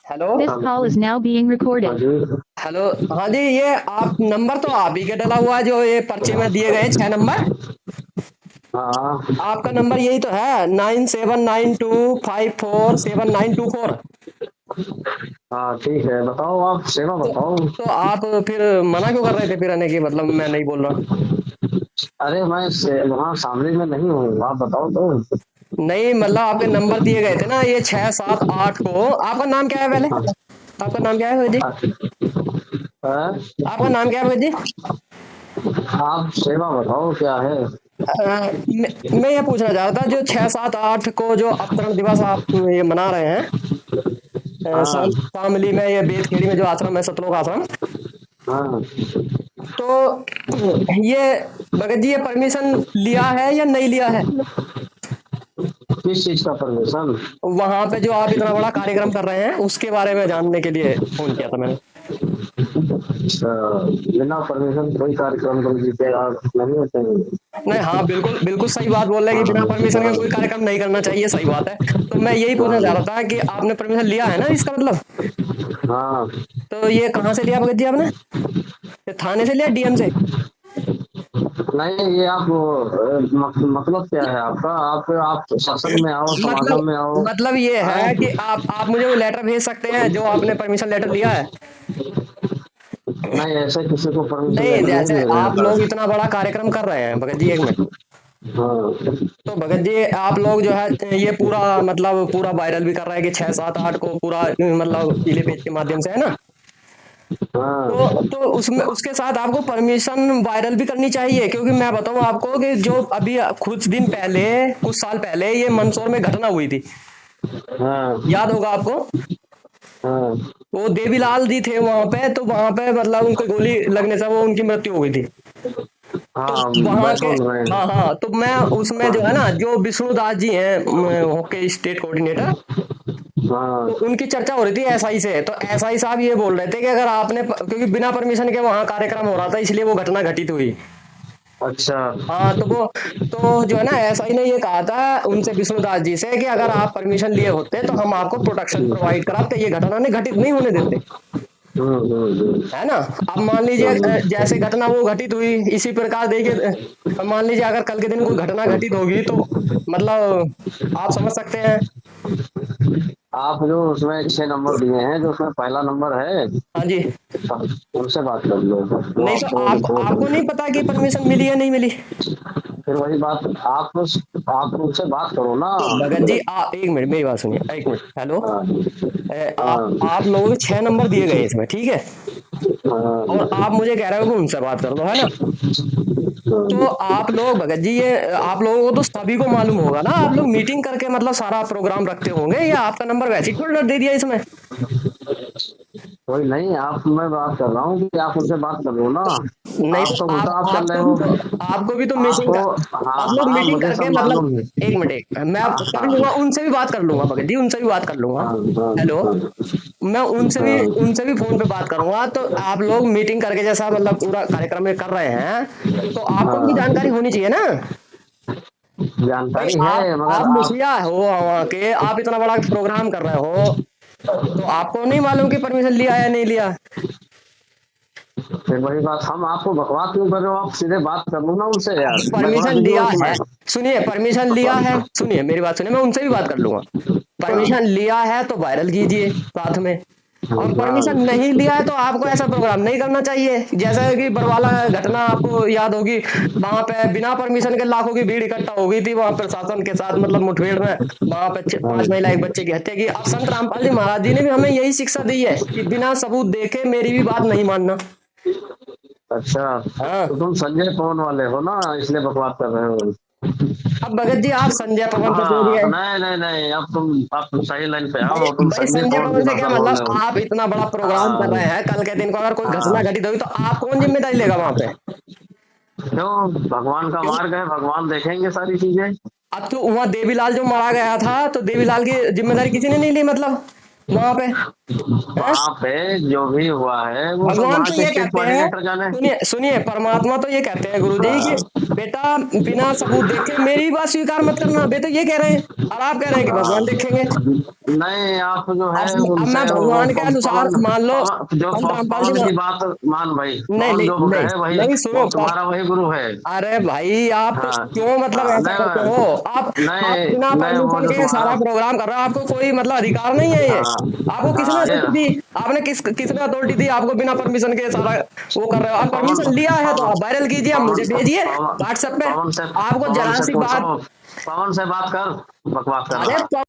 Hello. This call is now being हाँ recorded. जी। Hello. हाँ जी, ये आप नंबर तो आप ही के डला हुआ है जो ये पर्चे में दिए गए 6 नंबर। हाँ आपका नंबर यही तो है 9792547924। हाँ, ठीक है, बताओ, आप सेवा तो बताओ। तो आप फिर मना क्यों कर रहे थे फिर आने की, मतलब मैं नहीं बोल रहा। अरे मैं वहाँ शामली में नहीं हूँ, आप बताओ तो। नहीं मतलब आपके नंबर दिए गए थे ना ये 6 7 8 को। आपका नाम क्या है पहले? हाँ, आपका नाम क्या है भगत जी? हाँ, आपका नाम क्या है भगत जी? आप सेवा बताओ क्या है। मैं ये पूछना चाह रहा था जो 6 7 8 को जो अवतरण दिवस आप ये मना रहे हैं, हाँ शामली में ये बेतखेड़ी में जो आश्रम है सतलोक आश्रम। हाँ। तो ये भगत जी ये परमिशन लिया है या नहीं लिया है? किस चीज का परमिशन? वहां पे जो आप इतना बड़ा कार्यक्रम कर रहे हैं उसके बारे में जानने के लिए फोन किया था मैंने। अच्छा, बिना परमिशन कोई कार्यक्रम कर दीजिए, आप नहीं होते हैं। नहीं, हाँ बिल्कुल बिल्कुल सही बात बोल रहे हैं कि बिना परमिशन के कोई कार्यक्रम नहीं करना चाहिए, सही बात है। तो मैं यही पूछना चाह रहा था कि आपने परमिशन लिया है ना इसका मतलब। हाँ। तो ये कहाँ से लिया भगत जी आपने? ये थाने से लिया, डीएम से? नहीं, ये आप मतलब क्या है आपका? आप शासन में आओ, मतलब समागम में आओ। मतलब ये हाँ? है कि आप मुझे वो लेटर भेज सकते हैं जो आपने परमिशन लेटर लिया है। नहीं, ऐसे किसी को परमिशन नहीं, लेटर नहीं जैसे दिया आप जाता। लोग इतना बड़ा कार्यक्रम कर रहे हैं भगत जी, एक मिनट। हाँ तो भगत जी आप लोग जो है ये पूरा मतलब पूरा वायरल भी कर रहे हैं कि 6 7 8 को पूरा मतलब पीले पेज के माध्यम से है ना। हाँ तो उसमें उसके साथ आपको परमिशन वायरल भी करनी चाहिए, क्योंकि मैं बताऊं आपको कि जो अभी कुछ दिन पहले, कुछ साल पहले ये मंदसौर में घटना हुई थी, हाँ याद होगा आपको। हाँ वो देवीलाल जी थे वहां पे, तो वहां पे मतलब उनको गोली लगने से वो उनकी मृत्यु हो गई थी। तो हाँ, वहां के, बैतूल में। हाँ हाँ, तो मैं उसमें जो है ना जो विष्णुदास जी हैं हॉकी स्टेट कोऑर्डिनेटर, तो हाँ। उनकी चर्चा हो रही थी एसआई से। तो एसआई साहब ये बोल रहे थे कि अगर आपने क्योंकि बिना परमिशन के वहां कार्यक्रम हो रहा था इसलिए वो घटना घटित हुई। अच्छा। हाँ तो जो है ना एसआई ने ये कहा था उनसे, विष्णुदास जी से, कि अगर आप परमिशन लिए होते तो हम आपको प्रोटेक्शन प्रोवाइड कराते, ये घटना ने घटित नहीं होने देते, हम्म। है ना। अब मान लीजिए जैसे घटना वो घटित हुई इसी प्रकार देखिए, मान लीजिए अगर कल के दिन कोई घटना घटित होगी तो मतलब आप समझ सकते हैं। आप जो उसमें 6 नंबर दिए हैं, जो उसमें पहला नंबर है, हाँ जी। उनसे बात कर लो। वो नहीं तो आपको आपको नहीं रिपोर्ट। पता कि परमिशन मिली या नहीं मिली? फिर वही बात, आप उनसे बात करो ना। तो भगत जी आप एक मिनट मेरी बात सुनिए, एक मिनट। हेलो। हाँ आप हाँ लोगों के 6 नंबर दिए गए इसमें, ठीक है। और हाँ आप मुझे कह रहे हो कि उनसे बात कर लो, है ना। तो हाँ। आप लोग भगत जी ये आप लोगों को तो सभी को मालूम होगा ना, आप लोग मीटिंग करके मतलब सारा प्रोग्राम रखते होंगे, या आपका नंबर वैसे ही थोड़ा दे दिया इसमें? कोई नहीं, आप, मैं बात कर रहा हूँ कि आप उनसे बात कर लो ना। नहीं आप तो तो उल्टा आप चल रहे हो। आपको भी तो मीटिंग आपको, का, हाँ आप लोग हाँ, मीटिंग मुझे करके सब मतलब मालूम है। एक मिनट, मैं हाँ कर हाँ लूंगा, उनसे भी बात कर लूंगा भगत जी, उनसे भी बात कर लूंगा। हाँ हाँ हेलो। हाँ मैं हाँ। उनसे भी फोन पे बात करूंगा। तो आप लोग मीटिंग करके जैसा मतलब पूरा कार्यक्रम में कर रहे हैं, तो आपको भी हाँ, जानकारी होनी चाहिए ना। भाई जानकारी है मगर आप आप। मुखिया हो वहाँ के, आप इतना बड़ा प्रोग्राम कर रहे हो, तो आपको नहीं मालूम कि परमिशन लिया या नहीं लिया? फिर वही बात, हम आपको बकवास क्यों कर रहे हो? आप सीधे बात कर लो ना उनसे यार, बकवास परमिशन लिया क्यों है, उसमें। सुनिए परमिशन लिया है, सुनिए मेरी बात सुनिए, मैं उनसे भी बात कर लूंगा। परमिशन हाँ लिया है तो वायरल कीजिए साथ में। हाँ और परमिशन हाँ नहीं लिया है तो आपको ऐसा प्रोग्राम नहीं करना चाहिए। जैसा कि बरवाला घटना आपको याद होगी, वहां पे बिना परमिशन के लाखों की भीड़ इकट्ठा हो गई थी वहां प्रशासन के साथ मतलब मुठभेड़ में। वहां पे 5 महिला एक बच्चे की हत्या की। अब संत रामपाल जी महाराज जी ने भी हमें यही शिक्षा दी है कि बिना सबूत देखे मेरी भी बात नहीं मानना। अच्छा, हाँ। तो तुम संजय पवन वाले हो ना, इसलिए बकवास कर रहे हो। अब भगत जी आप संजय पवन से बोल हाँ, गए। नहीं नहीं नहीं, अब तुम सही लाइन पे भाई आओ, तुम भाई संजय संजय पवन पवन की से क्या भाषा बोल मतलब, रहे हो। आप इतना बड़ा प्रोग्राम कर हाँ रहे हैं, कल के दिन को अगर कोई घटना हाँ। घटित होगी तो आप कौन जिम्मेदारी लेगा वहां पे? क्यों? भगवान का क्यों? मार्ग है, भगवान देखेंगे सारी चीजें। अब तो वहां देवीलाल जो मारा गया था, तो देवीलाल की जिम्मेदारी किसी ने नहीं ली मतलब। वहां पे? हैं? वहाँ पे जो भी हुआ है वो सब भगवान वहाँ तो के ये स्टेट कहते हैं, कोऑर्डिनेटर जाने। सुनिए सुनिए, परमात्मा तो ये कहते हैं गुरुजी कि बेटा बिना सबूत देखे मेरी बात स्वीकार मत करना, वे तो ये कह रहे हैं, और आप कह रहे हैं कि भगवान देखेंगे। नहीं, आप जो है अब मैं उनसे वो भगवान के अनुसार पवन मान लो, पवन जो संत रामपाल जी पवन की बात मान भाई, नहीं पवन नहीं जो नहीं कहे वही, नहीं, सुनो वो तुम्हारा वही गुरु है। अरे भाई आप हाँ क्यों मतलब ऐसा करते हो? नहीं आप बिना नहीं नहीं, वो परमिशन जो के तुम्हारा, सारा प्रोग्राम कर रहे हो, आपको कोई मतलब अधिकार नहीं है ये? हाँ आपको किसने हाँ ये अथॉरिटी दी? आपने किसने अथॉरिटी दी आपको बिना परमिशन के सारा वो कर रहे हो? आप पवन परमिशन लिया है तो पवन आप वायरल कीजिए, आप मुझे पवन भेजिए पवन व्हाट्सएप पे। पवन से आपको पवन जरा से सी बात, पूछो, पवन से बात कर, बकवास कर रहा अरे है।